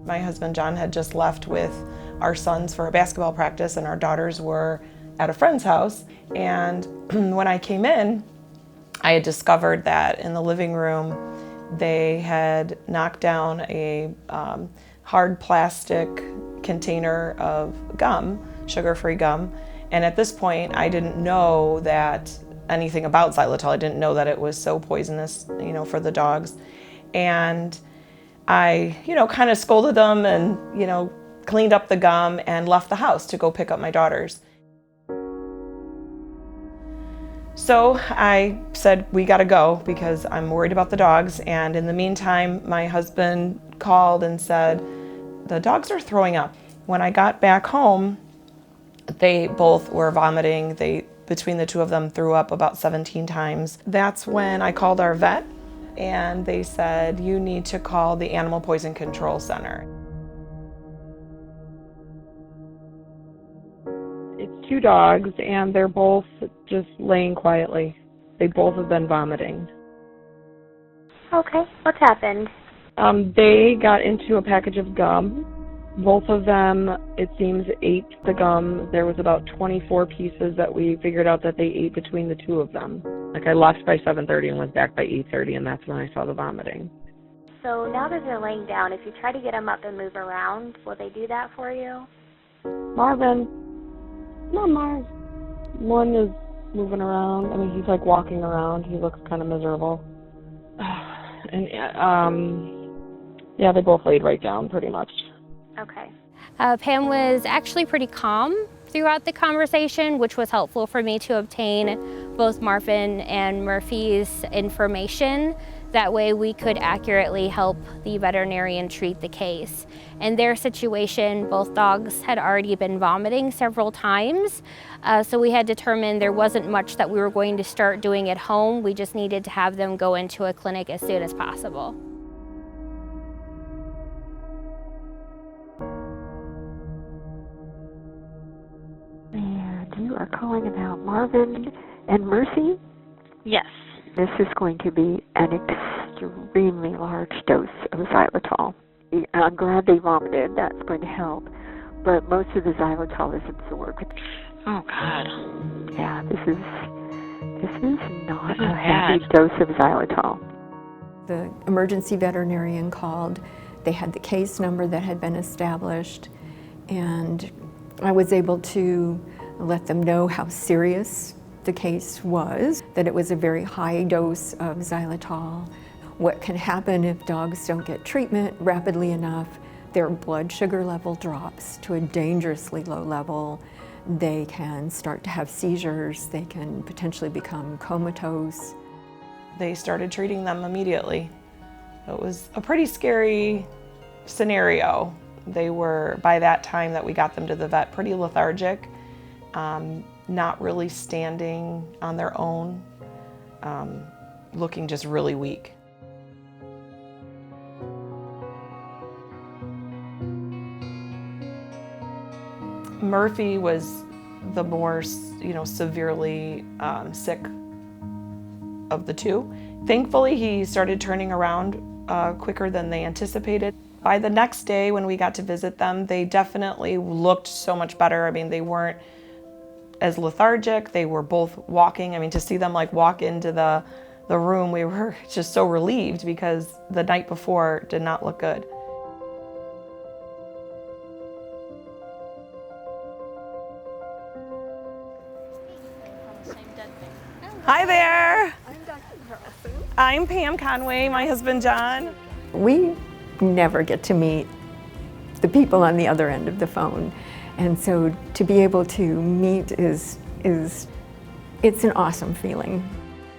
My husband John had just left with our sons for a basketball practice, and our daughters were at a friend's house. And when I came in, I had discovered that in the living room they had knocked down a hard plastic container of gum, sugar-free gum. And at this point, I didn't know that anything about xylitol. I didn't know that it was so poisonous, for the dogs. And I, kind of scolded them and, cleaned up the gum and left the house to go pick up my daughters. So I said, we gotta go because I'm worried about the dogs. And in the meantime, my husband called and said, the dogs are throwing up. When I got back home, they both were vomiting. Between the two of them, threw up about 17 times. That's when I called our vet, and they said, you need to call the Animal Poison Control Center. It's two dogs, and they're both just laying quietly. They both have been vomiting. Okay, what's happened? They got into a package of gum. Both of them, it seems, ate the gum. There was about 24 pieces that we figured out that they ate between the two of them. Like, I left by 7:30 and was back by 8:30, and that's when I saw the vomiting. So now that they're laying down, if you try to get them up and move around, will they do that for you? Marvin. No, Mars. One is moving around. I mean, he's like walking around. He looks kind of miserable. And, yeah, they both laid right down pretty much. Okay. Pam was actually pretty calm throughout the conversation, which was helpful for me to obtain both Marvin and Murphy's information. That way we could accurately help the veterinarian treat the case. In their situation, both dogs had already been vomiting several times, so we had determined there wasn't much that we were going to start doing at home. We just needed to have them go into a clinic as soon as possible. You are calling about Marvin and Mercy? Yes. This is going to be an extremely large dose of xylitol. I'm glad they vomited. That's going to help. But most of the xylitol is absorbed. Oh, God. Yeah, this is not a heavy dose of xylitol. The emergency veterinarian called. They had the case number that had been established, and I was able to let them know how serious the case was, that it was a very high dose of xylitol. What can happen if dogs don't get treatment rapidly enough, their blood sugar level drops to a dangerously low level. They can start to have seizures, they can potentially become comatose. They started treating them immediately. It was a pretty scary scenario. They were, by that time that we got them to the vet, pretty lethargic, not really standing on their own, looking just really weak. Murphy was the more, severely sick of the two. Thankfully, he started turning around quicker than they anticipated. By the next day when we got to visit them, they definitely looked so much better. I mean, they weren't as lethargic. They were both walking. I mean, to see them walk into the room, we were just so relieved because the night before did not look good. Hi there. I'm Dr. Carlson. I'm Pam Conway, my husband John. We never get to meet the people on the other end of the phone, and so to be able to meet it's an awesome feeling.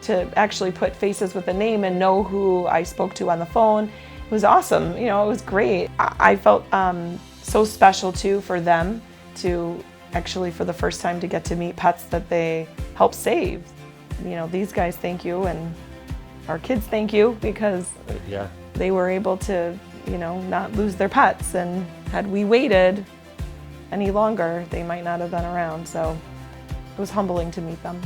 To actually put faces with a name and know who I spoke to on the phone was awesome. It was great. I felt so special too for them to actually, for the first time, to get to meet pets that they helped save. These guys thank you, and our kids thank you, because they were able to, not lose their pets. And had we waited any longer, they might not have been around. So it was humbling to meet them.